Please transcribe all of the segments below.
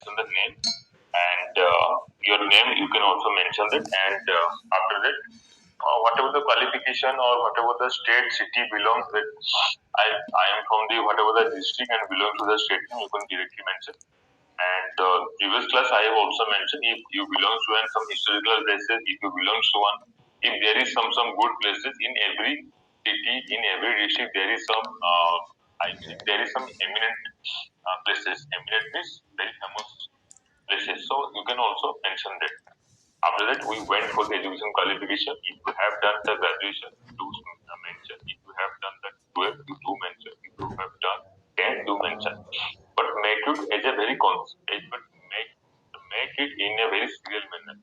mention the name, and your name you can also mention it, and after that whatever the qualification or whatever the state city belongs with, I am from the whatever the district and belong to the state name, you can directly mention. And previous class I have also mentioned, if you belong to some historical places, if you belong to one, if there is some good places in every city, in every district, there is some there is some eminent places. Eminent means very famous places. So you can also mention that. After that, we went for the education qualification. If you have done the graduation, do mention. If you have done the 12, you do mention. If you have done 10, do mention. But make it as a very but make it in a very serial manner.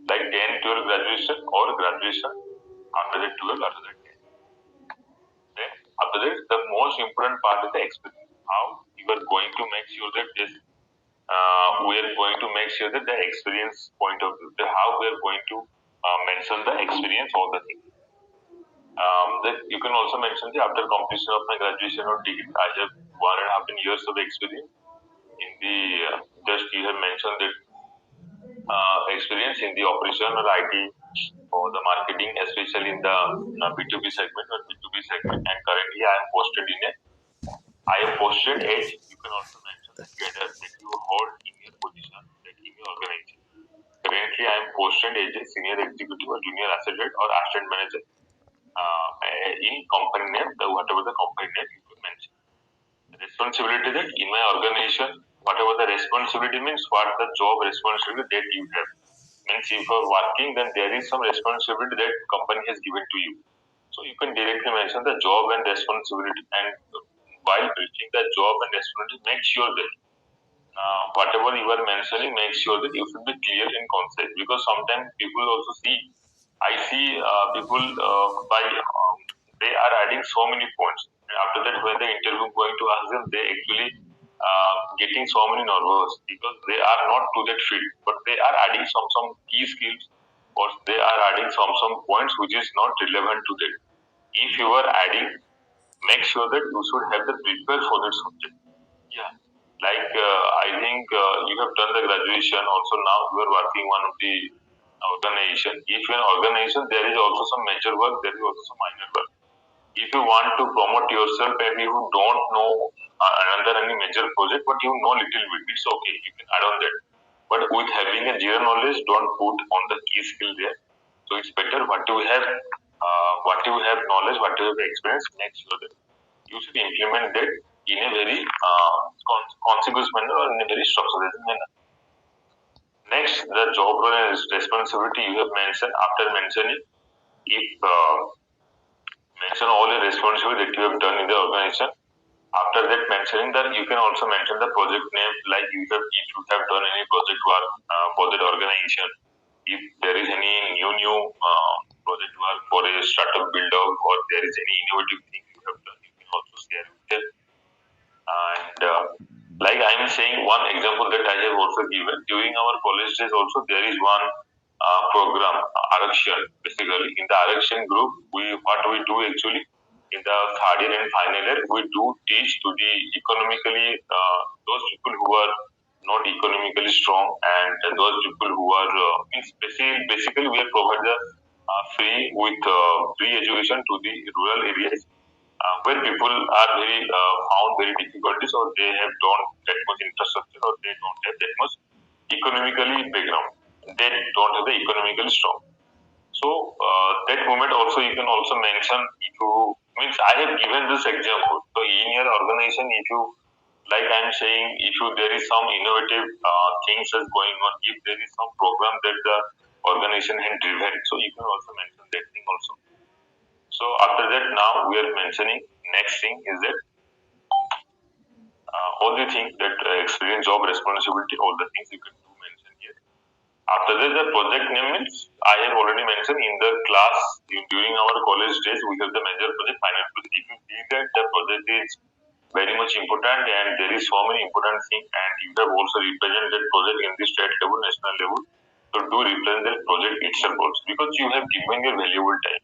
Like 10, 12 graduation or graduation after that 12, after that 10. Then after that, the most important part is the experience. How you are going to make sure that this we are going to make sure that the experience point of view, how we are going to mention the experience of the thing. That you can also mention that after completion of my graduation or degree, I have 1.5 years of experience in the just you have mentioned that experience in the operation or IT or the marketing, especially in the B2B segment or B2B segment. And currently, I am posted as you can also mention the cadre that you hold in your position that in your organization. Currently, I am posted as a senior executive or junior associate or assistant manager in company name, whatever the company name you could mention. The responsibility that in my organization, whatever the responsibility means, what the job responsibility that you have. Means if you are working, then there is some responsibility that company has given to you. So you can directly mention the job and responsibility, and while reaching the job and responsibility, make sure that whatever you are mentioning, make sure that you should be clear and concise. Because sometimes people also see, I see people they are adding so many points. And after that, when the interview going to ask them, they actually getting so many nervous because they are not to that field, but they are adding some key skills, or they are adding some points which is not relevant to that. If you are adding, make sure that you should have the prepare for that subject. Yeah. Like I think you have done the graduation. Also now you are working one of the organization. If in organization there is also some major work, there is also some minor work. If you want to promote yourself and you don't know another any major project, but you know little bit, it's okay. You can add on that. But with having a zero knowledge, don't put on the key skill there. So it's better what you have, knowledge, what you have experience. Make sure that you should implement that in a very consequence manner or in a very structured manner. Next, the job role and responsibility you have mentioned. After mentioning, if mention all the responsibility that you have done in the organization. After that, mentioning that you can also mention the project name, like if you have done any project work for that organization. If there is any new project work for a startup build out, or there is any innovative thing you have done, you can also share with them. And like I am saying, one example that I have also given during our college days, also there is one program, Arakshan. Basically, in the Arakshan group, what we do actually in the third year and final year, we do teach to the economically those people who are not economically strong, and those people who are basically we are provide the free education to the rural areas where people are found very difficulties, or they have don't that much infrastructure, or they don't have that much economically background. They don't have the economically strong. So that moment also you can also mention, if you means I have given this example. So in your organization, if you like I'm saying, if you there is some innovative things is going on, if there is some program that the organization has driven, so you can also mention that thing also. So after that, now we are mentioning next thing is that all the things that experience, job responsibility, all the things you can do mention here. After that, the project name means I have already mentioned in the class during our college days, we have the major project, final project. If you see that the project is very much important and there is so many important things, and you have also represented that project in the state level, national level, so do represent that project itself also, because you have given your valuable time.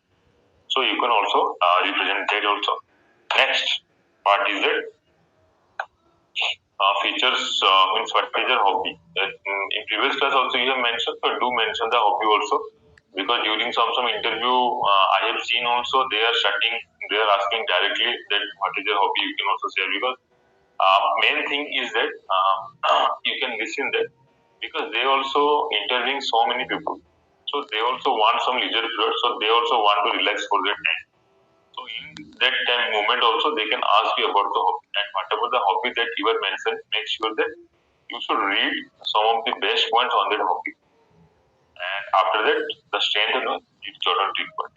So you can also represent that also. Next part is that features means what is your hobby. In previous class also you have mentioned, but do mention the hobby also, because during some interview I have seen also they are asking directly that what is your hobby. You can also share, because main thing is that you can listen that, because they also interviewing so many people, so they also want some leisure period, so they also want to relax for their time. So in that time moment also they can ask you about the hobby, and whatever the hobby that you are mentioned, make sure that you should read some of the best points on that hobby. And after that, the strength and its total treatment.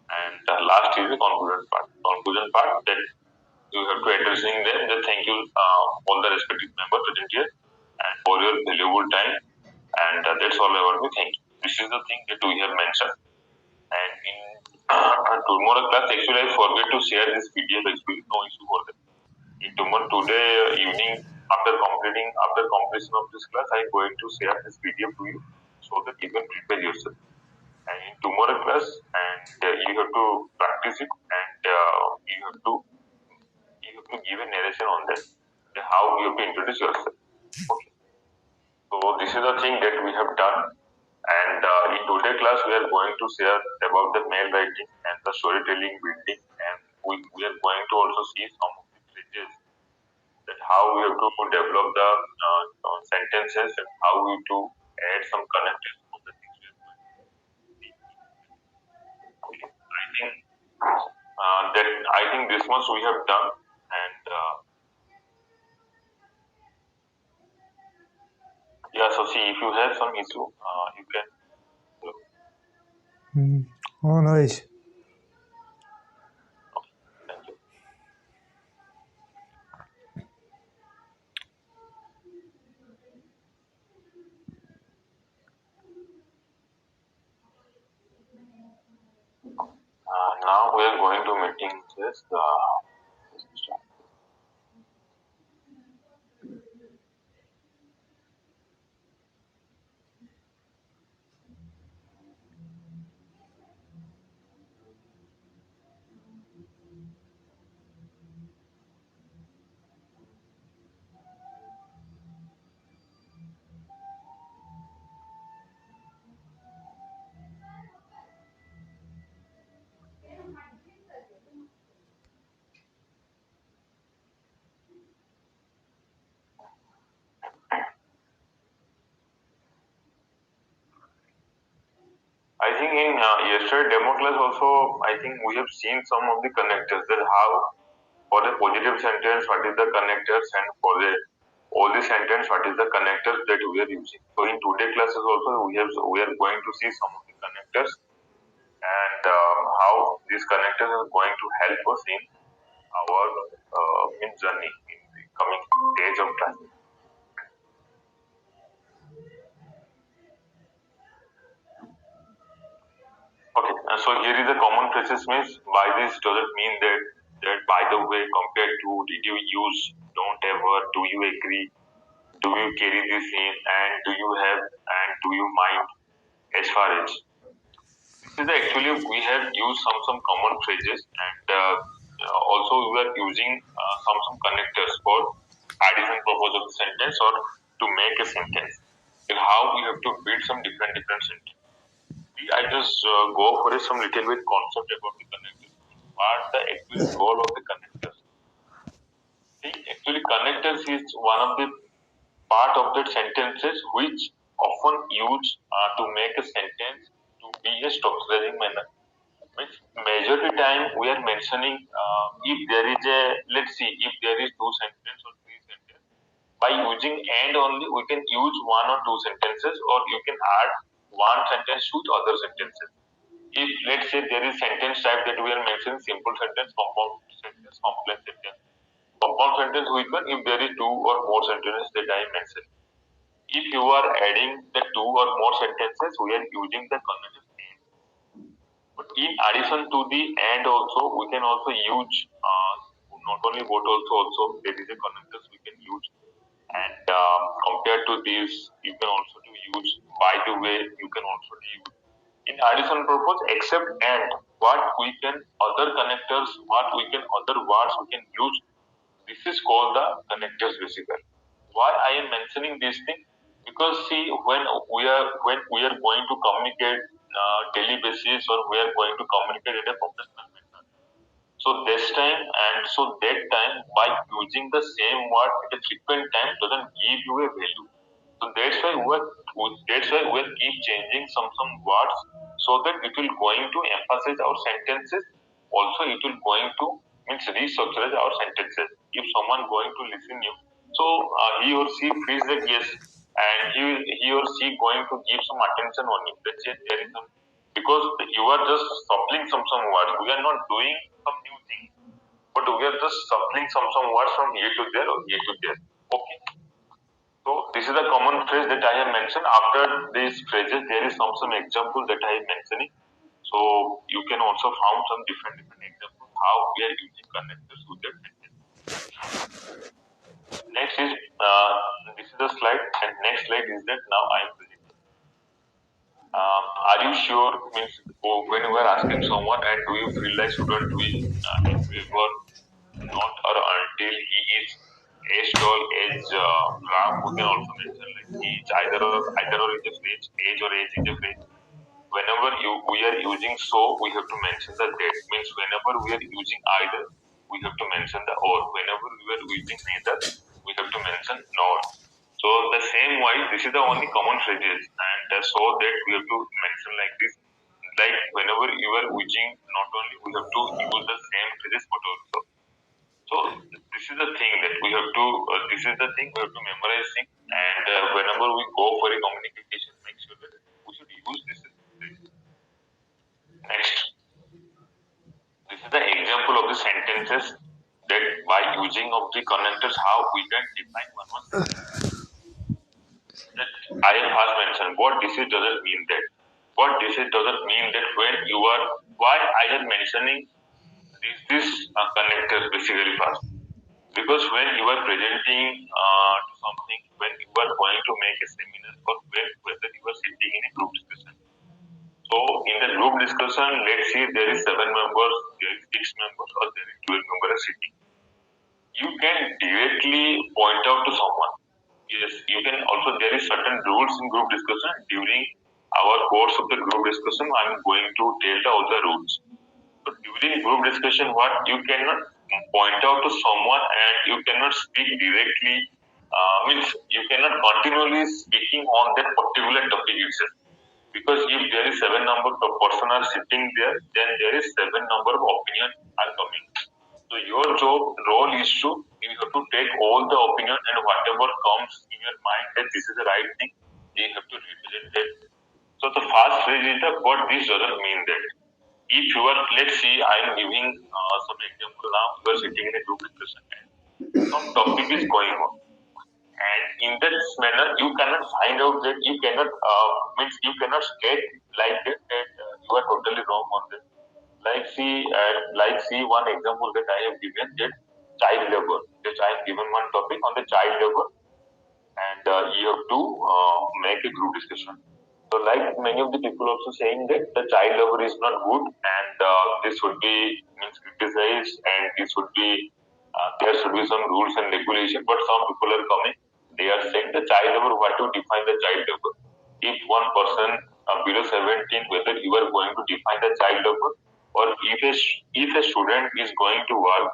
And the last is the conclusion part. Conclusion part that you have to addressing them that thank you all the respective members present here and for your valuable time. And that's all about me. Thank you. This is the thing that we have mentioned. And in tomorrow class, actually, I forget to share this PDF. Actually, no issue for that. In tomorrow today evening, after completion of this class, I going to share this PDF to you so that you can prepare yourself. And in tomorrow class, and you have to practice it, and you have to give a narration on that how you have to introduce yourself. Okay. So this is the thing that we have done. And in today's class, we are going to share about the mail writing and the storytelling building, and we are going to also see some of the phrases that how we have to develop the sentences and how we have to add some connectors of the things we are going to see. Okay. I think this much we have done, and yeah. So see, if you have some issue, you can. Oh, nice. Okay, thank you. Now we are going to meeting this. I think in yesterday demo class also, I think we have seen some of the connectors, that how for the positive sentence what is the connectors, and for the all the sentence what is the connectors that we are using. So in today classes also we are going to see some of the connectors, and how these connectors are going to help us in our in journey in the coming stage of class. Okay, so here is the common phrases means by this doesn't mean that by the way compared to did you use, don't ever, do you agree, do you carry this in, and do you have, and do you mind, as far as. This is actually we have used some common phrases, and also we are using some connectors for addition purpose of the sentence or to make a sentence. And how we have to build some different sentences. I just go for some little bit concept about the connectors. What the actual role of the connectors? See, actually, connectors is one of the part of the sentences which often used to make a sentence to be a structuring manner. Means majority time we are mentioning if there is a, let's see, if there is two sentence or three sentences, by using and only we can use one or two sentences, or you can add one sentence to other sentences. If let's say there is sentence type that we are mentioning simple sentence, compound sentence, complex sentence. Compound sentence we can if there is two or more sentences that I mentioned. If you are adding the two or more sentences, we are using the conjunctive and. But in addition to the and also, we can also use not only both also there is a connectors we can use. And compared to this, you can also to use by the way, you can also use in addition purpose except and what we can other connectors, what we can other words we can use This is called the connectors basically. Why I am mentioning this thing? Because see, when we are going to communicate daily basis, or we are going to communicate in a professional manner. So this time and so that time, by using the same word at a frequent time doesn't give you a value. So that's why we keep changing some words, so that it will going to emphasize our sentences. Also, it will going to means restructure our sentences. If someone going to listen you, so he or she feels that yes, and he or she going to give some attention on it. That's it. There is some, because you are just suppling some words. We are not doing some new thing, but we are just suppling some words from here to there or here to there. Okay. So this is the common phrase that I have mentioned. After these phrases, there is some example that I am mentioning. So you can also found some different examples how we are using connectors with that sentence. Next is this is the slide, and next slide is that now I am presenting. Are you sure? Means when we are asking someone, and do you feel like student we ever not or until he is as tall as Ram, we can also mention like he is either or is a phrase, age or age is a phrase. Whenever we are using so, we have to mention the that. Means whenever we are using either, we have to mention the or. Whenever we are using neither, we have to mention nor. So the same way, this is the only common phrases, and so that we have to mention like this. Like whenever you are using, not only we have to use the same phrases, but also. So this is the thing that we have to. This is the thing we have to memorize thing, and whenever we go for a communication, make sure that we should use this. Next, this is the example of the sentences that by using of the connectors, how we can define one that I have first mentioned. What this is doesn't mean that. What this is doesn't mean that when you are. Why I am mentioning this connectors basically first. Because when you are presenting to something, when you are going to make a seminar, or whether you are sitting in a group discussion. So in the group discussion, let's say there is 7 members, there is 6 members, or there is 12 members sitting. You can directly point out to someone. Yes, you can also, there is certain rules in group discussion. During our course of the group discussion, I'm going to tell all the rules. So during group discussion, what you cannot point out to someone, and you cannot speak directly. Means you cannot continually speaking on that particular topic itself. Because if there is 7 number of person are sitting there, then there is 7 number of opinion are coming. So your job role is to, you have to take all the opinion, and whatever comes in your mind that this is the right thing, you have to represent it. So the first phrase is that, but this doesn't mean that. If you are, let's see, I am giving some example now. You are sitting in a group discussion, and some topic is going on, and in that manner, you cannot find out that you cannot means you cannot state like that, you are totally wrong on this. Like see one example that I have given, that child labor. That I have given one topic on the child labor, and you have to make a group discussion. So, like many of the people also saying that the child labor is not good, and this would be means criticized, and this would be there should be some rules and regulation. But some people are coming, they are saying the child labor. What to define the child labor? If one person below 17, whether you are going to define the child labor, or if a student is going to work,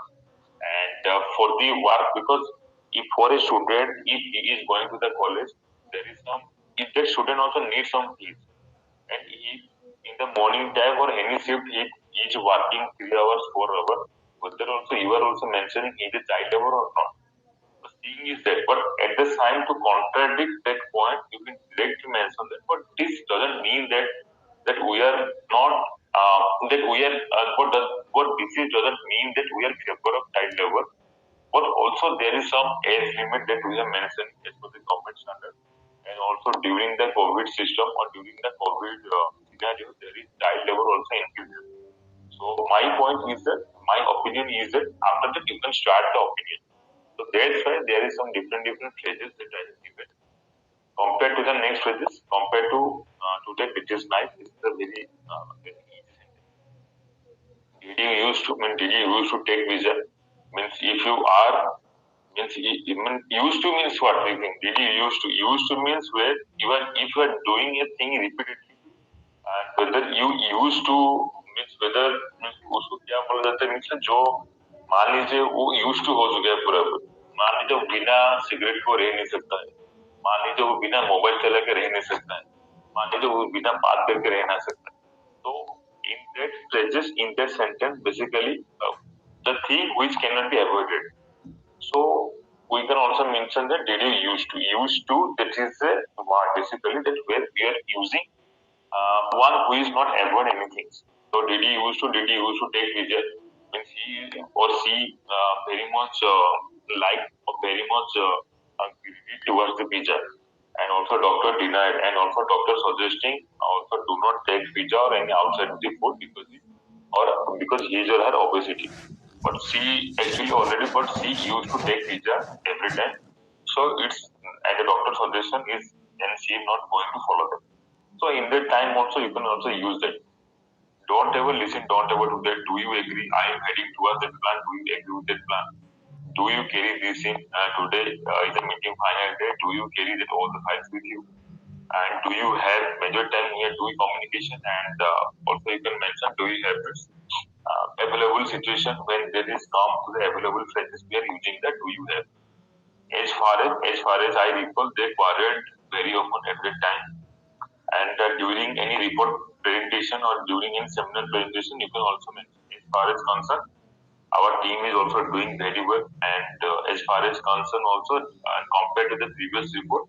and for the work, because if for a student, if he is going to the college, there is some, if that student also needs some fees, and if in the morning time or any shift he is working 3 hours, 4 hours, whether also you are also mentioning he is a child labor or not. The thing is that, but at the time to contradict that point, you can directly mention that. But this doesn't mean that we are not that we are what this is doesn't mean that we are favor of child labor. But also there is some age limit that we have mentioned as per the government standard, and also during the COVID system or during the COVID scenario, there is child labor also increases. So my point is that my opinion is that after that you can start the opinion. So that's why there is some different phases that I have given. Compared to the next phases, compared to today, which is nice, this is a very easy sentence. Did you used to take vision? Means if you are Means used to means what? We think did you used to? Used to means where you are if you are doing a thing repeatedly and whether you used to means whether means उसको क्या बोला जाता है means जो मान लीजिए वो used to हो चुका है पूरा मान लीजिए वो बिना सिगरेट को रह नहीं सकता है मान लीजिए वो बिना मोबाइल चला के रह नहीं सकता है मान लीजिए वो बिना बात करके रह नहीं सकता है so in that phrases in that sentence basically the thing which cannot be avoided so we can also mention that did you used to? Used to that is a word basically that where we are using one who is not avoid anything. So did he used to take pleasure? Means he or she very much like or very much greedy towards the pizza. And also doctor denied and also doctor suggesting also do not take pizza or any outside the food because because his or her obesity. But she actually already but she used to take pizza every time. So it's and the doctor suggestion is and she is not going to follow them. So in that time also you can also use that. Don't ever listen, don't ever do that. Do you agree? I am heading towards that plan. Do you agree with that plan? Do you carry this in today is a meeting final day? Do you carry that all the files with you? And do you have major time here doing communication? And also you can mention do you have this available situation when there is come to the available phrases we are using that do you have? As far as I recall, they quarreled very often at that time and during any report presentation or during any seminar presentation, you can also mention as far as concerned, our team is also doing very well. And as far as concerned, also compared to the previous report,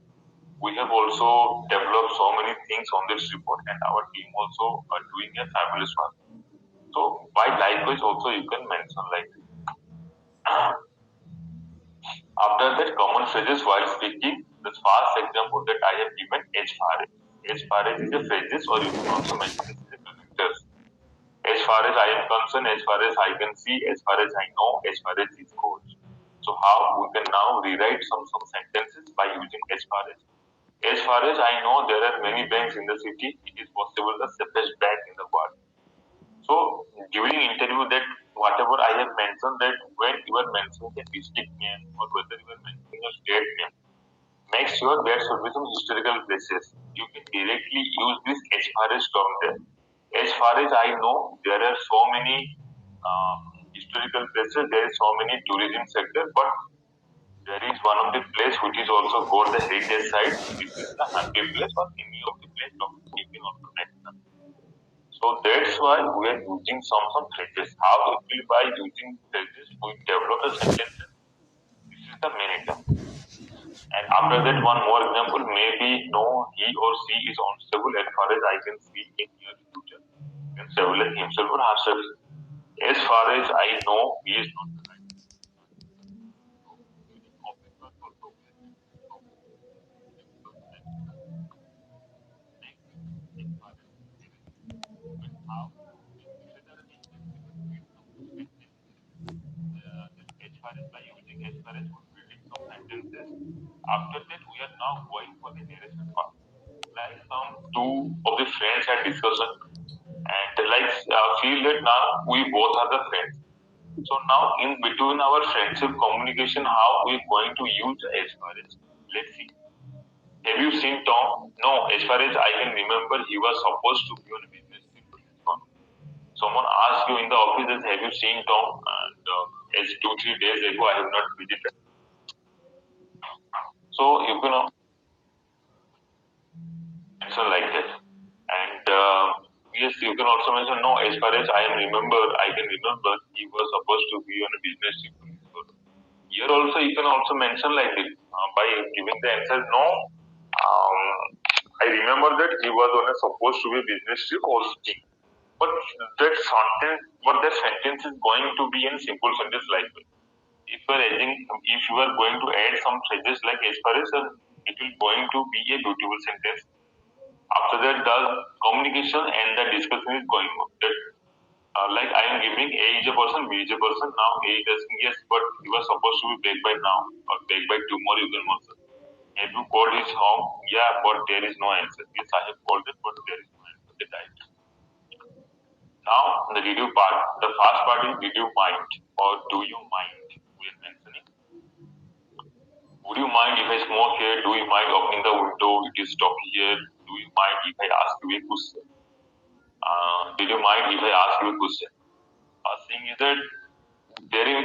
we have also developed so many things on this report, and our team also are doing a fabulous one. So, by likewise, also you can mention like after that, common phrases while speaking. The first example that I have given, as far as. As far as is a phrases, or you can also mention this is a connectors. As far as I am concerned, as far as I can see, as far as I know, as far as this goes. So how we can now rewrite some sentences by using as far as. As far as I know, there are many banks in the city. It is possible the safest bank in the world. So during interview that whatever I have mentioned that when you are mentioning a district name or whether you are mentioning a state name, make sure there should be some historical places. You can directly use this as far as term there. As far as I know, there are so many historical places, there is so many tourism sector, but there is one of the place which is also called the heritage site. This is the happy place or any of the place of you can also mention. So that's why we are using some phrases. How it will by using phrases we develop a sentences. This is the main example. And after that, one more example, maybe no, he or she is unstable as far as I can see in near future. Can stabilize himself or herself. As far as I know, he is not the right. As far as by using as far as building some sentences. After that, we are now going for the narration part. Like some two of the friends had discussion and like feel that now we both are the friends. So now in between our friendship communication, how we going to use as far as let's see. Have you seen Tom? No, as far as I can remember, he was supposed to be on a business trip to Lisbon. Someone asked you in the office, have you seen Tom? And as 2 3 days ago, I have not visited. So you can mention like that. And yes, you can also mention no. As far as I can remember he was supposed to be on a business trip to Lisbon. Here also you can also mention like this by giving the answer no. I remember that he was on a supposed to be business trip or something. But that sentence is going to be in simple sentence like that. If you are going to add some phrases like as far as it will going to be a beautiful sentence. After that, the communication and the discussion is going on. That like I am giving A is a person, B is a person. Now A is asking yes, but he was supposed to be back by now or back by tomorrow. You can answer. Have you called his home? Yeah, but there is no answer. Yes, I have called it, but there is no answer. They died. Now the did you part. The first part is did you mind or do you mind? We are mentioning. Would you mind if I smoke here? Do you mind opening the window? It is stuffy here. Do you mind if I ask you a question? Did you mind if I ask you a question? Thing is that there is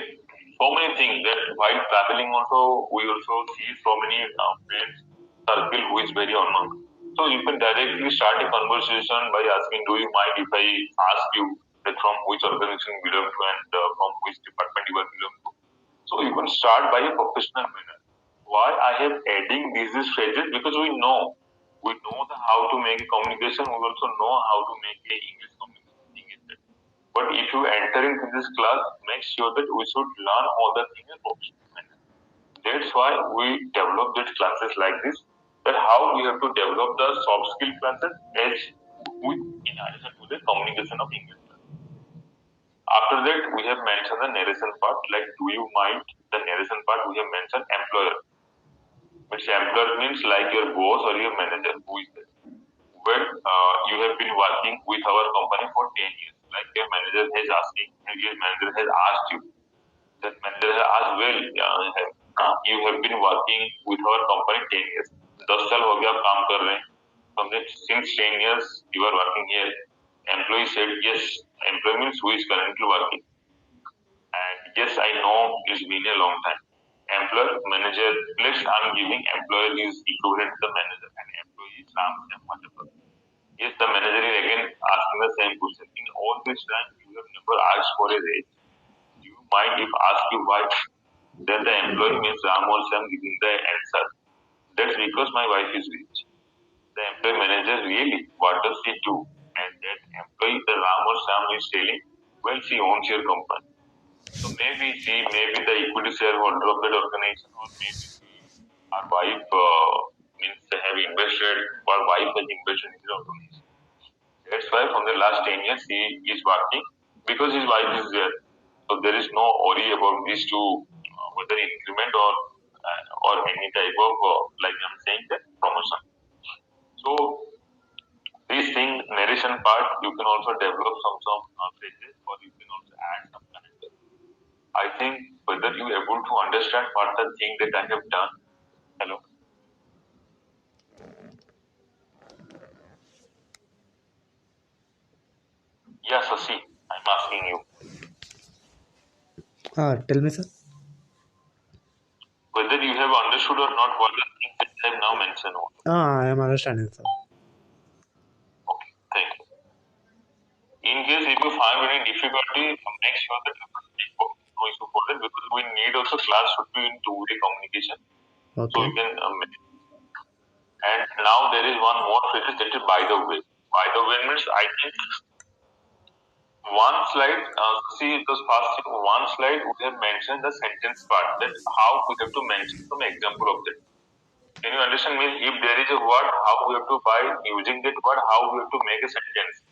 so many things that while traveling also we also see so many friends circle who is very unknown. So you can directly start a conversation by asking, "Do you mind if I ask you that from which organization you belong to and from which department you are belong to?" So you can start by a professional manner. Why I am adding these phrases? Because we know the how to make a communication. We also know how to make a English communication. But if you enter into this class, make sure that we should learn all the things in professional manner. That's why we develop these classes like this. That how we have to develop the soft skill classes as with in addition to the communication of English. After that, we have mentioned the narration part. Like, do you mind the narration part? We have mentioned employer. Which employer means like your boss or your manager. Who is there? Well, you have been working with our company for 10 years. Like your manager has asking, your manager has asked you. That manager has asked, well, you have been working with our company 10 years. 10 साल हो गया आप काम कर रहे हैं. From the since 10 years you are working here. Employee said yes. Employee means who is currently working. And yes, I know it's been a long time. Employer, manager, let's I'm giving employer is equivalent to the manager and employee is Ram and whatever. Yes, the manager is again asking the same question. In all this time, you have never asked for a raise. Do you mind if ask you why? Then the employee means Ram or Sam giving the answer. That's because my wife is rich. The employee manager really, what does she do? And that employee, the Ram or Sam is telling, well, she owns your company. So maybe maybe the equity shareholder of that organization, or maybe our wife means they have invested, or wife has invested in the organization. That's why from the last 10 years he is working because his wife is there. So there is no worry about these two, whether increment or any type of like I'm saying that promotion. So this thing narration part you can also develop some phrases or you can also add some connectors. I think whether you able to understand what the thing that I have done. Hello. Yeah, Sasi, I'm asking you Tell me, sir. whether you have understood or not what the things that I have now mentioned. I am understanding, sir. Okay, thank you. In case if you find any difficulty, make sure that you speak no issue for that because we need also class should be in two-way communication. So Okay. you can and now there is one more phrase that is by the way. By the way means I think one slide, see those past one slide we have mentioned the sentence part. That how we have to mention some example of that. Can you understand me? If there is a word, how we have to by using that word, how we have to make a sentence.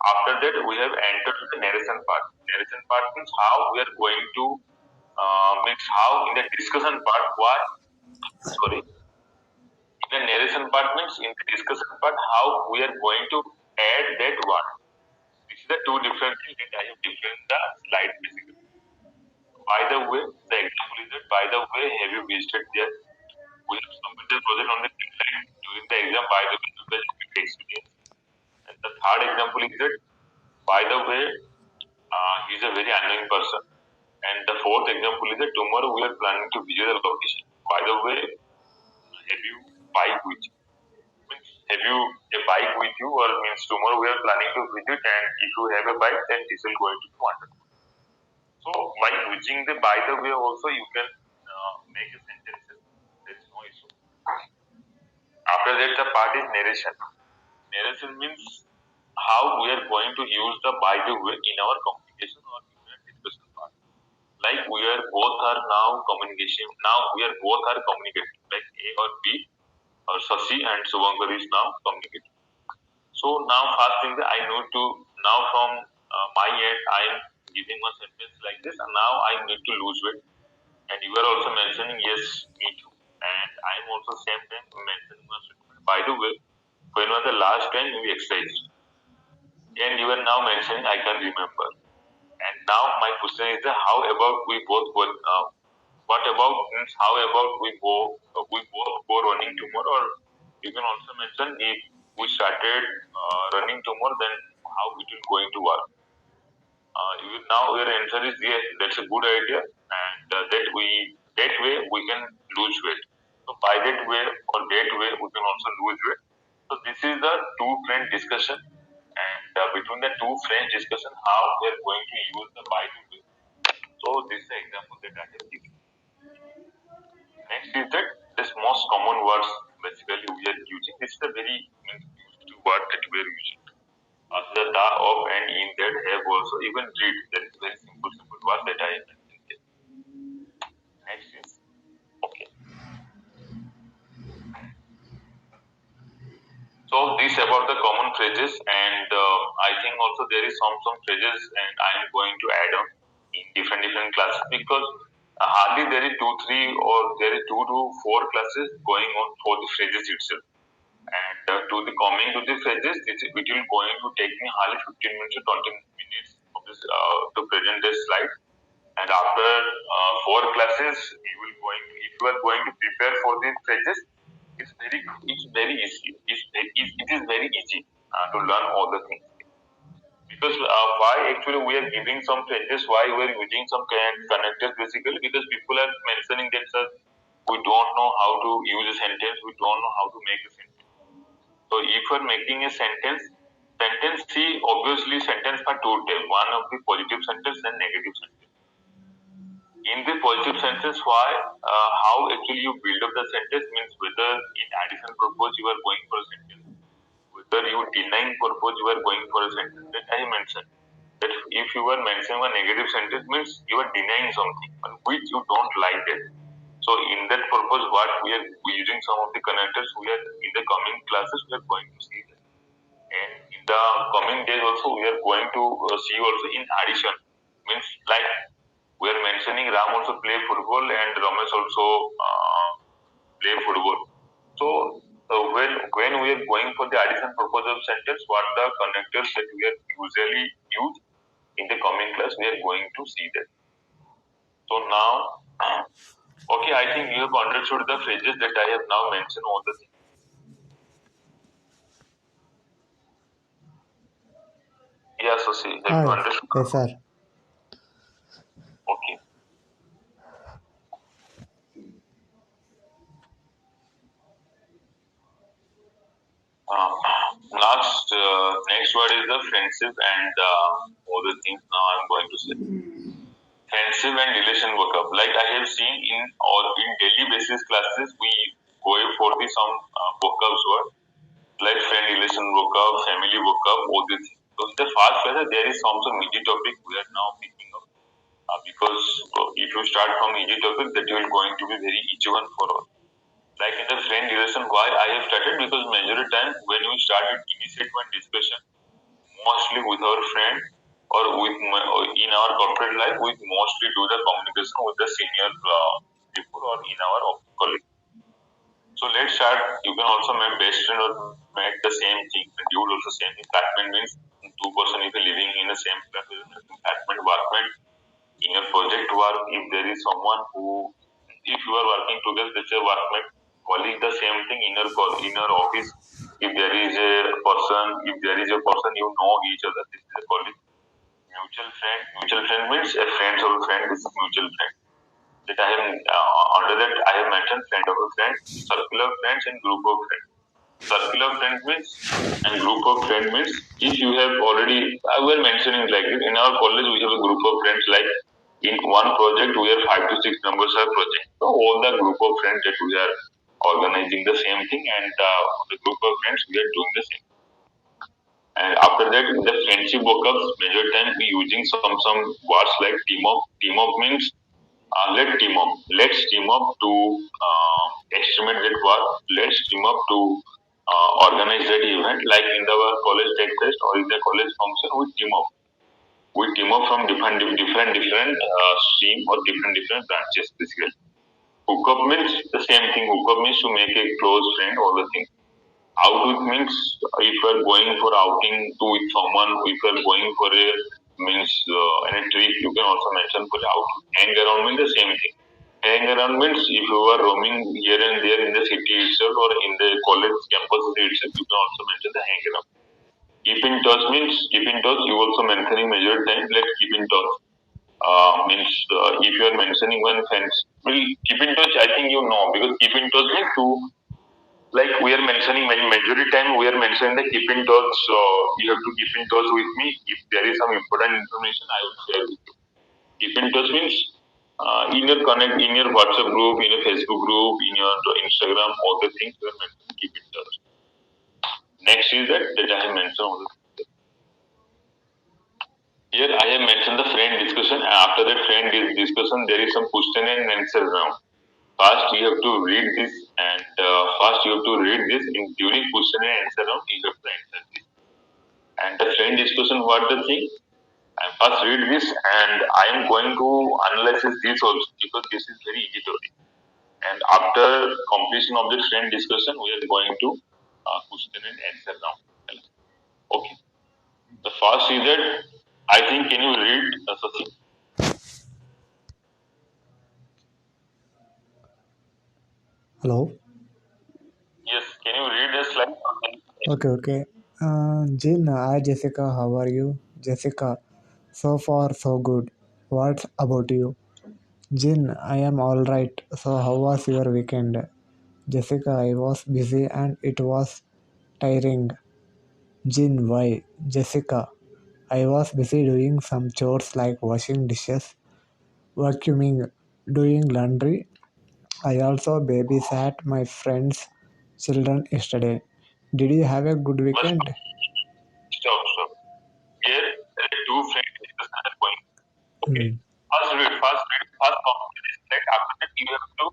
After that, we have entered the narration part. Narration part means how we are going to means how in the discussion part. What? Sorry. In the narration part means in the discussion part how we are going to add that word. This is the two different things that I have different the slide basically. By the way, the example is that by the way, have you visited there? We have submitted the project on the deadline during the exam. By the way, you guys will experience. And the third example is that by the way, he's a very annoying person. And the fourth example is that tomorrow we are planning to visit the location. By the way, have you bike with you? Means have you a bike with you, or means tomorrow we are planning to visit, and if you have a bike, then this will going to be wonderful. So by using the by the way also you can make a sentence. There is no issue. After that, the part is narration. Narration means how we are going to use the by the way in our communication or in our discussion part. Like we are both are now communication. Now we are both are communicating. Like A or B or Sasi and Subankar is now communicating. So now first thing that I need to now from my end I am giving one sentence like this and now I need to lose weight and you are also mentioning yes me too and I am also same time mentioning one sentence. By the way, when was the last time you exercised? And you are now mentioning I can remember. And now my question is that how about we both what about means how about we both go running tomorrow, or you can also mention if we started running tomorrow, then how it will going to work. Now your answer is yes, that's a good idea, and that way we can lose weight. So by that way or that way we can also lose weight. So this is the two friend discussion, and between the two friends discussion, how we are going to use the by to do. So this is the example that I have given. Next is that this most common words basically we are using. This is a very used to word that we are using. The da of and in that have also even read. That is very simple word that I have mentioned here. Next is okay. So this about the common phrases, and I think also there is some phrases, and I am going to add on in different classes, because hardly there is 2, 3, or there is 2 to 4 classes going on for the phrases itself. And coming to the phrases, it will going to take me hardly 15 minutes to 20 minutes of this to present this slide. And after 4 classes, you will going if you are going to prepare for these phrases, it's very easy. It is very easy to learn all the things. Because why actually we are giving some phrases, why we are using some connectors basically, because people are mentioning themselves, we don't know how to use a sentence, we don't know how to make a sentence. So if you are making a sentence C, obviously sentence are two types. One of the positive sentence and negative sentence. In the positive sentence, how actually you build up the sentence means whether in addition purpose you are going for a sentence, whether you denying purpose you are going for a sentence. That I mentioned. That if you are mentioning a negative sentence means you are denying something which you don't like it. So in that purpose, what we are using some of the connectors, we are in the coming classes we are going to see that. And in the coming days also we are going to see also in addition means like we are mentioning Ram also play football and Ramesh also play football. So when we are going for the addition purpose of sentence, what the connectors that we are usually use in the coming class, we are going to see that. So now, okay, I think you have understood the phrases that I have now mentioned all the things. Yeah, so see, have you understood? Yes, sir. Okay. Next word is the friendship and all the things now I'm going to say. Friendship and relation workup. Like I have seen in daily basis classes, we go for the some workups word like friend relation workup, family workup, all these things. So in the first class, there is some easy topic we are now picking up because if you start from easy topic, that will going to be very easy one for all. Like in the friend relation, why I have started, because majority time when we started initiate one discussion, mostly with our friend or or in our corporate life, we mostly do the communication with the senior people or in our colleague. So let's start. You can also make best friend or make the same thing. And you would also same thing. Flatmate means two-person if you're living in the same flat, flatmate, workmate. In your project work, if there is someone who, if you are working together, let's say workmate, colleague, the same thing in your office. If there is a person, you know each other. This is a colleague. Mutual friend means a friend of a friend. This is mutual friend. That I have under that I have mentioned friend of a friend, circle of friends, and group of friends. Circle of friends means and group of friends means if you have already I will mentioning like this in our college we have a group of friends like in one project we are 5 to 6 members are project. So all the group of friends that we are organizing the same thing and the group of friends we are doing the same. And after that, in the friendship workups, major time we using some words like team up. Team up means let's team up to estimate that work. Let's team up to organize that event. Like in our college tech fest or in the college function, we team up. We team up from different stream or different branches. Basically, hookup means the same thing. Hookup means to make a close friend. All the things. Out means if you are going for outing to with someone, if you are going for a means in a trip, you can also mention for out. Hang around means the same thing. Hang around means if you are roaming here and there in the city itself or in the college campus itself, you can also mention the hang around. Keep in touch means keep in touch. You also mentioning major time. Let's keep in touch. Means if you are mentioning one friends, well, keep in touch. I think you know because keep in touch means to like we are mentioning majority time we are mentioning the keep in touch. You have to keep in touch with me. If there is some important information, I will share with you. Keep in touch means in your connect in your WhatsApp group, in your Facebook group, in your Instagram, all the things you are mentioning. Keep in touch. Next is that I have mentioned. Here I have mentioned the friend discussion. After that friend discussion, there is some question and answer round. First, you have to read this, and first you have to read this. In during question and answer round, you have to answer this. And the friend discussion, what the thing? I first read this, and I am going to analyze this also because this is very easy topic. And after completion of the friend discussion, we are going to question and answer round. Okay. The first is that I think can you read Sasi? Hello. Yes, can you read the slide? Okay, okay. Jill, hi Jessica. How are you? Jessica, so far so good. What about you? Jin, I am all right. So how was your weekend? Jessica, I was busy and it was tiring. Jin, why? Jessica, I was busy doing some chores like washing dishes, vacuuming, doing laundry. I also babysat my friend's children yesterday. Did you have a good But weekend? stop. Here, there are two friends discussion are going. Okay. Hmm. First complete this slide. After that, you have to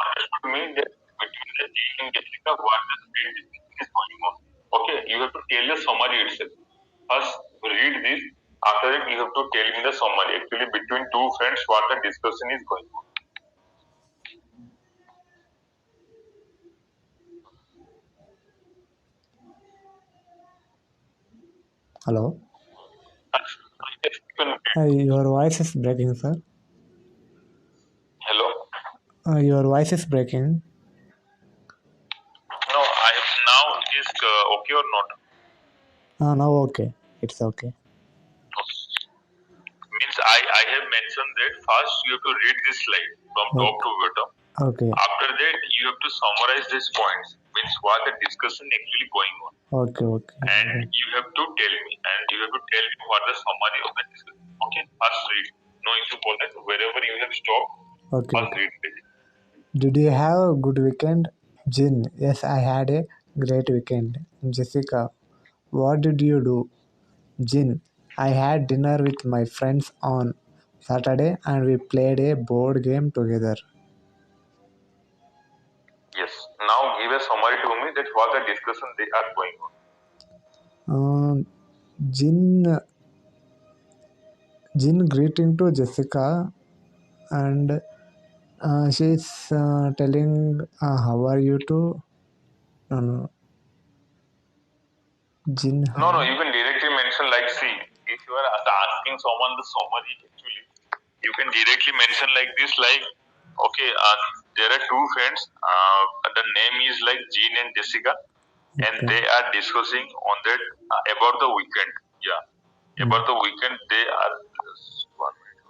understand me that between the G and Jessica, what the friend discussion is going on. Okay, you have to tell the summary itself. First, read this. After that, you have to tell me the summary. Actually, between two friends, what the discussion is going on. Hello? Yes, you can read. Your voice is breaking, sir. Hello. Your voice is breaking. No, I now it is okay or not? Now okay. It's okay. Means I have mentioned that first you have to read this slide from top Okay. to bottom. Okay. After that, you have to summarize these points. Means what the discussion actually going on, Okay. Okay. and Okay. you have to tell me, and you have to tell me what the summary of the discussion. Okay, first read. No issue for that. Wherever you have stopped, Okay. first Okay. read it. Did you have a good weekend? Jin, yes, I had a great weekend. Jessica, what did you do? Jin, I had dinner with my friends on Saturday and we played a board game together. Yes. Now give a summary to me that what the discussion they are going on. Um, Jin, Jin greeting to Jessica and she's telling, how are you too? No, no, Jin, No, hi. you can directly mention like see if you are asking someone the summary actually you can directly mention like this like okay there are two friends the name is like Jean and Jessica and Okay. they are discussing on that about the weekend. Yeah, about the weekend they are one minute.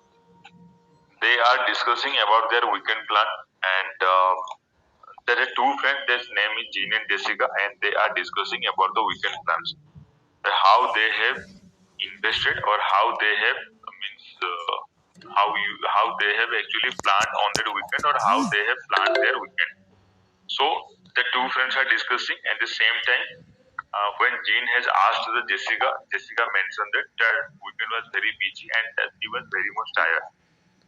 They are discussing about their weekend plan and there are two friends their name is Jean and Jessica and they are discussing about the weekend plans. How they have invested or how they have means how they have actually planned on their weekend or how they have planned their weekend. So the two friends are discussing at the same time. When Jean has asked the Jessica, Jessica mentioned that that weekend was very busy and that he was very much tired.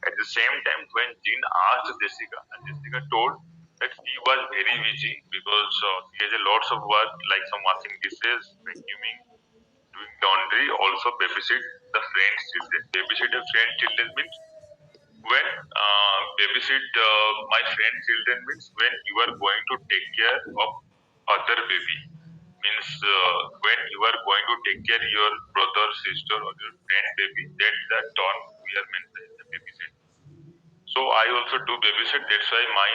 At the same time, when Jean asked Jessica, Jessica told that she was very busy because she has a lots of work like some washing dishes, vacuuming, doing laundry, also babysit the friend's children. Babysit a friend's children means when babysit my friend's children means when you are going to take care of other baby. Means when you are going to take care your brother, sister, or your friend baby, that's the term we are mentioning the babysit. So I also do babysit. That's why my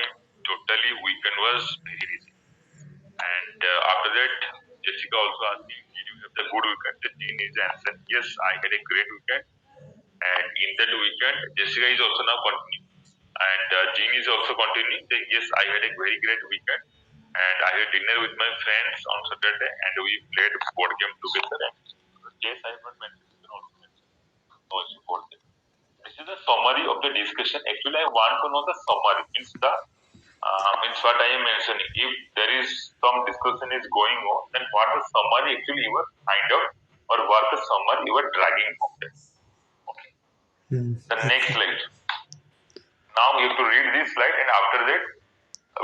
totally weekend was very easy. And after that, Jessica also asked me, "Did you have the good weekend?" The Jean is answered, "Yes, I had a great weekend." And in that weekend, Jessica is also now continuing, and Jean is also continuing. That, yes, I had a very great weekend, and I had dinner with my friends on Saturday, and we played board game together. And yes, I have not mentioned. You can also mention. No issue for that. This is the summary of the discussion. Actually, I want to know the summary. Means what I am mentioning. If there is some discussion is going on, then what the summary actually you were find out, or what the summary you were dragging from there. Okay. Hmm. The next slide. Now you have to read this slide, and after that,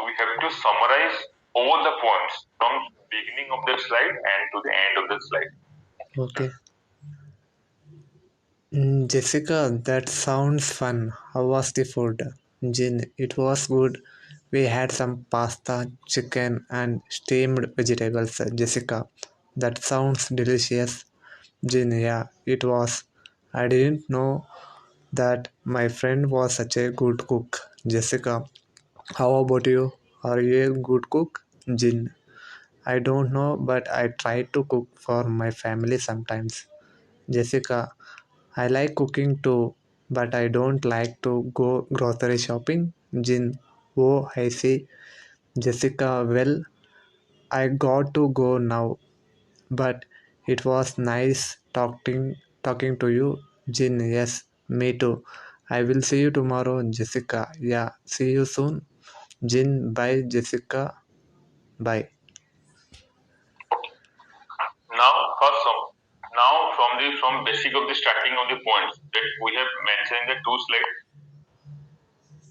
we have to summarize all the points from beginning of the slide and to the end of the slide. Okay. Jessica, that sounds fun. How was the food? Jin, it was good. We had some pasta, chicken, and steamed vegetables. Jessica, that sounds delicious. Jin, yeah, it was. I didn't know that my friend was such a good cook. Jessica, how about you? Are you a good cook? Jin, I don't know, but I try to cook for my family sometimes. Jessica, I like cooking too, but I don't like to go grocery shopping. Jin, oh, I see. Jessica, well, I got to go now, but it was nice talking to you. Jin, yes, me too. I will see you tomorrow, Jessica. Yeah, see you soon. Jin, bye, Jessica. Bye. Now, first some. Now, from basic of the starting of the points that we have mentioned in the two slides.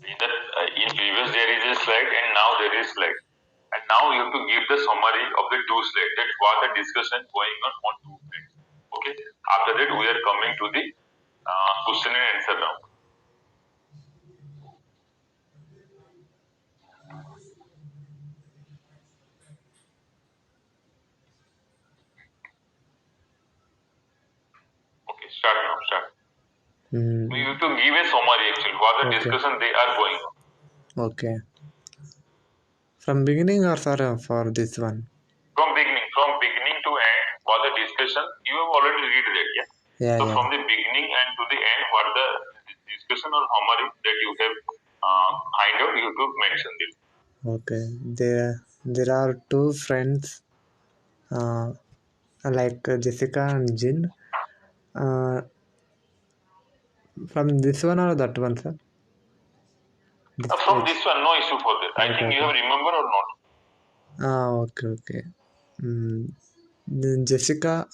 In previous there is a slide, and now there is slide. And now you have to give the summary of the two slides. That what the discussion going on two slides. Okay. After that, we are coming to the question and answer round. Okay, start now. Start. We Hmm. have to give a summary actually what the Okay. discussion they are going on. Okay. From beginning or for this one? From beginning to end, what the discussion you have already read that, yeah. Yeah, So yeah. from the beginning and to the end, what the discussion or summary that you have find out, you have to mention this. Okay. There are two friends, uh, like Jessica and Jin. Uh, from this one or that one, sir? This From page. this one, no issue for that. I Okay, think you okay. have remember or not. Okay, okay. Then Jessica,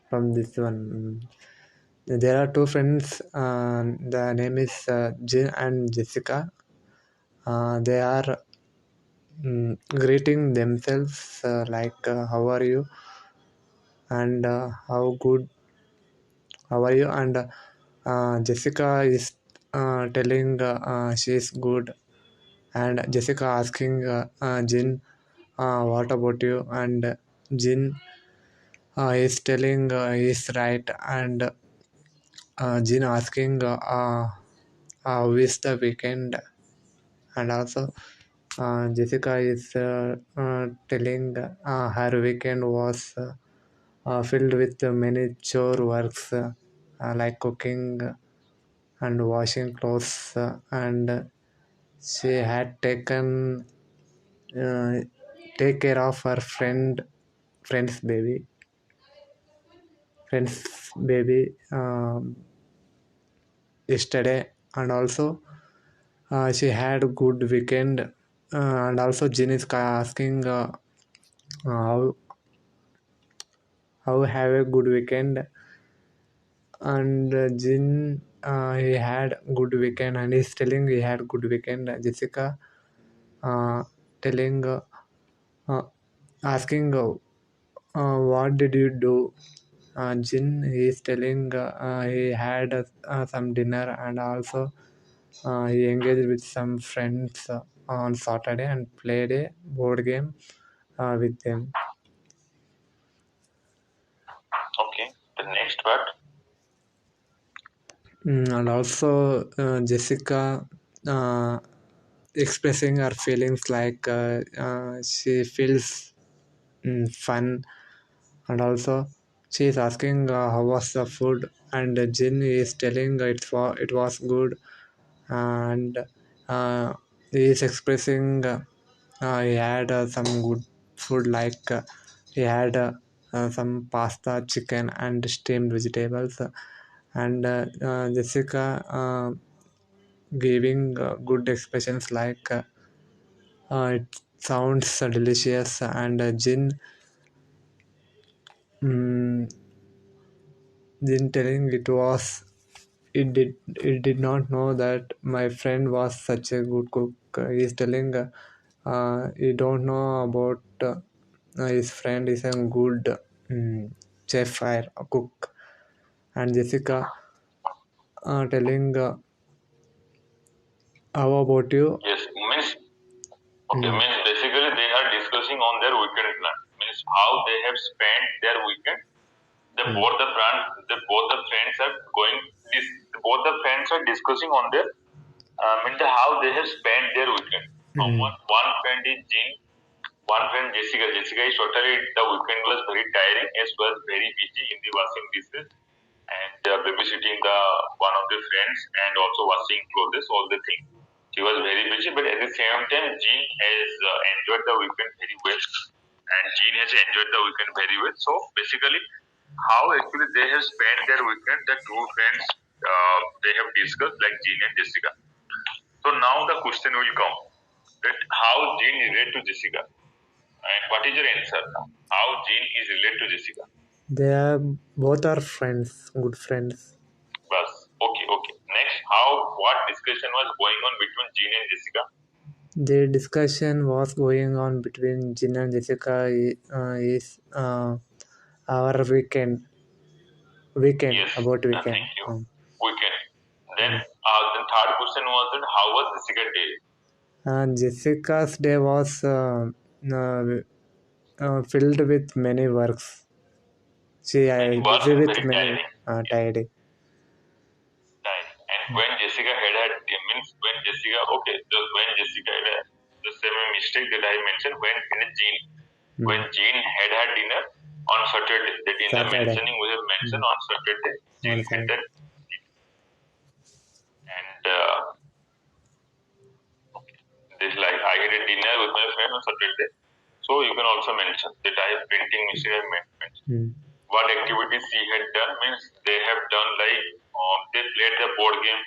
from this one. There are two friends. The name is Jin and Jessica. They are greeting themselves like, "How are you?" and "How are you?" and Jessica is telling she is good, and Jessica asking Jin, "What about you?" and Jin is telling he is right, and Jin asking how is the weekend, and also Jessica is telling her weekend was filled with many chore works like cooking and washing clothes, and she had taken uh, take care of her friend's baby yesterday, and also she had a good weekend, and also Jin is asking how have a good weekend, and Jin he had good weekend, and he's telling he had good weekend. Jessica telling uh, asking what did you do. Jin he is telling he had some dinner, and also he engaged with some friends on Saturday and played a board game with them. Okay. The next part. And also Jessica uh, expressing her feelings like she feels fun, and also she is asking how was the food, and Jin is telling it was good, and uh, he is expressing he had some good food like he had some pasta, chicken, and steamed vegetables, and Jessica giving good expressions like it sounds delicious, and mm, Jin telling it did not know that my friend was such a good cook. He's telling he don't know about his friend is a good chef or a cook, and Jessica telling how about you? Yes, means okay, Mm, means basically they are discussing on their weekend plan. Means how they have spent their weekend. The mm, both the friends, both the friends are going. This both the friends are discussing on their means how they have spent their weekend. mm, One friend is Jean, one friend Jessica. Jessica is totally the weekend was very tiring as well, very busy in the washing dishes and babysitting the one of the friends and also washing clothes, all the things. She was very busy, but at the same time, Jean has enjoyed the weekend very well, and Jean has enjoyed the weekend very well. So basically, how actually they have spent their weekend, the two friends they have discussed like Jean and Jessica. So now the question will come that how Jean is related to Jessica, and what is your answer now? How Jean is related to Jessica? they are both are friends, good friends. Bus. Okay, okay. Next, how what discussion was going on between Jean and Jessica? The discussion was going on between Jin and Jessica is our weekend Yes, about weekend. thank you. Weekend. Then Mm. the third question was that how was Jessica day? And Jessica's day was filled with many works. She Many work busy and with very many tiring. Yes, tidy. tiring. And when Jessica had her means when Jessica okay, when Jessica had the same mistake that I mentioned when Jean when Mm. Jean had her dinner on Saturday. That in the Saturday. mentioning we have mentioned Mm. on Saturday, Jean On had Saturday. that and this like I had a dinner with my friend on Saturday. So you can also mention that I have painting mistake I mentioned. Mm. What activities she had done means they have done like they played the board game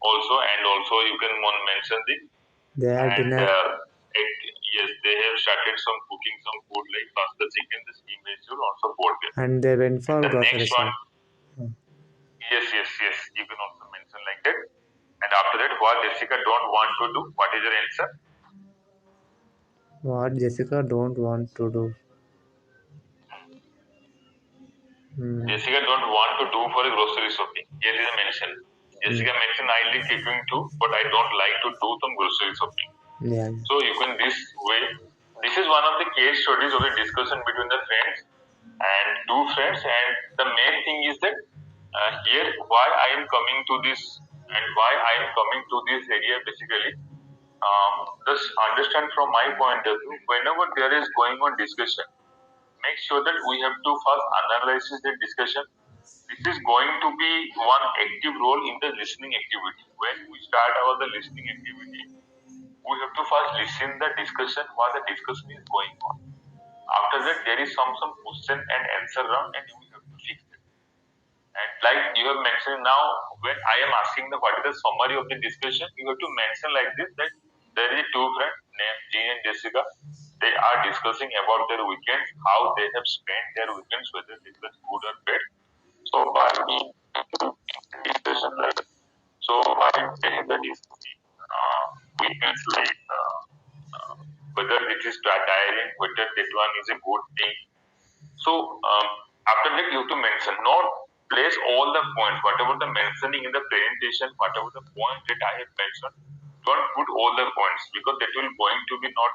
also and also you can mention the They had and dinner yes they have started some cooking some food like pasta chicken the steam vegetable also board game and they went and for the grocery next one shop. Mm. yes you can also mention like that and after that what Jessica don't want to do what is your answer. What Jessica don't want to do. Mm. Jessica don't want to do for a grocery shopping. Here is a mention. Mm. Jessica mentioned I like cooking too, but I don't like to do some grocery shopping. Yeah. So you can this way. This is one of the case studies of the discussion between the friends and two friends. And the main thing is that here why I am coming to this and why I am coming to this area basically. Just understand from my point of view. Whenever there is going on discussion, make sure that we have to first analyze the discussion. This is going to be one active role in the listening activity. When we start our the listening activity, we have to first listen the discussion, what the discussion is going on. After that, there is some question and answer round, and we have to fix it. And like you have mentioned now, when I am asking the what is the summary of the discussion, you have to mention like this that there is two friends named Jean and Jessica. They are discussing about their weekends, how they have spent their weekends, whether it was good or bad. So by discussion like so by saying that is weekends like whether it is tiring, whether that one is a good thing. So after that you have to mention, not place all the points, whatever the mentioning in the presentation, whatever the point that I have mentioned, don't put all the points because that will going to be not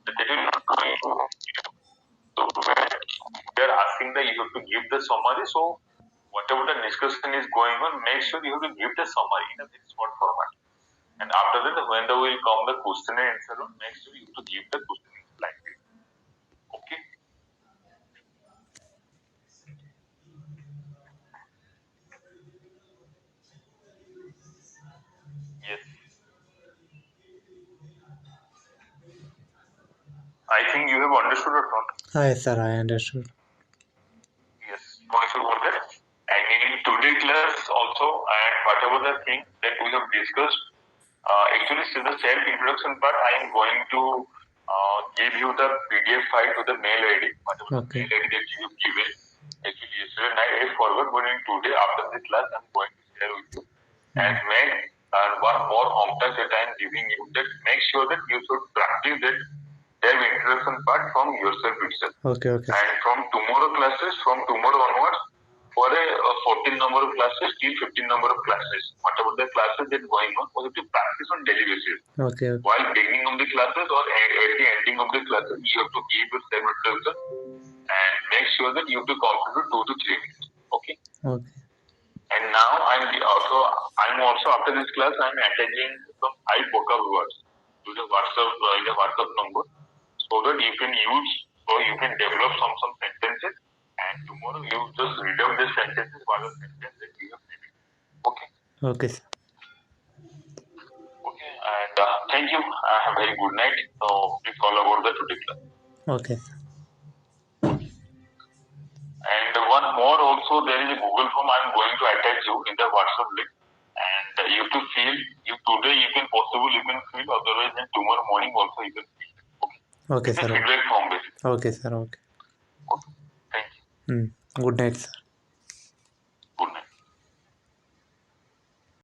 that will not going to so when they are asking that you have to give the summary. So whatever the discussion is going on, make sure you have to give the summary in a very short format. And after that, when the will come the question and answer, make sure you have to give the question like this. Okay. Yes. I think you have understood or not. Yes, sir, I understood. Yes. No issue about that. And in today class also, and whatever the thing that we have discussed, actually, since the self introduction part, I am going to give you the PDF file to the mail ID, whatever the Okay. mail ID that you have given. Actually, yesterday night I forward, but in today after the class, I'm going to share with you. And make one more home task that I am giving you, that make sure that you should practice that self introduction part from yourself itself. Okay, okay. And from tomorrow classes, from tomorrow onwards, for a 14 number of classes till 15 number of classes, whatever the classes that going on, we have to practice on daily basis. Okay, okay. While beginning of the classes or at the ending of the classes, you have to give your self introduction and make sure that you have to complete 2 to 3 minutes. Okay. Okay. And now I'm also after this class I'm attaching some 5 vocab words to the WhatsApp number, so that you can use, so you can develop some sentences, and tomorrow you just read out the sentences, what the sentence that you have made. Okay. Okay, sir. Okay. And thank you. Have a very good night. So please follow about the today class. Okay. And one more also, there is a Google form I'm going to attach you in the WhatsApp link. And you have to fill. You today you can possible you can fill. Otherwise, then tomorrow morning also you can fill. Okay. Okay, It's a sir. feedback form basically. Okay, sir. Okay. Okay. Thank you. Good night, sir.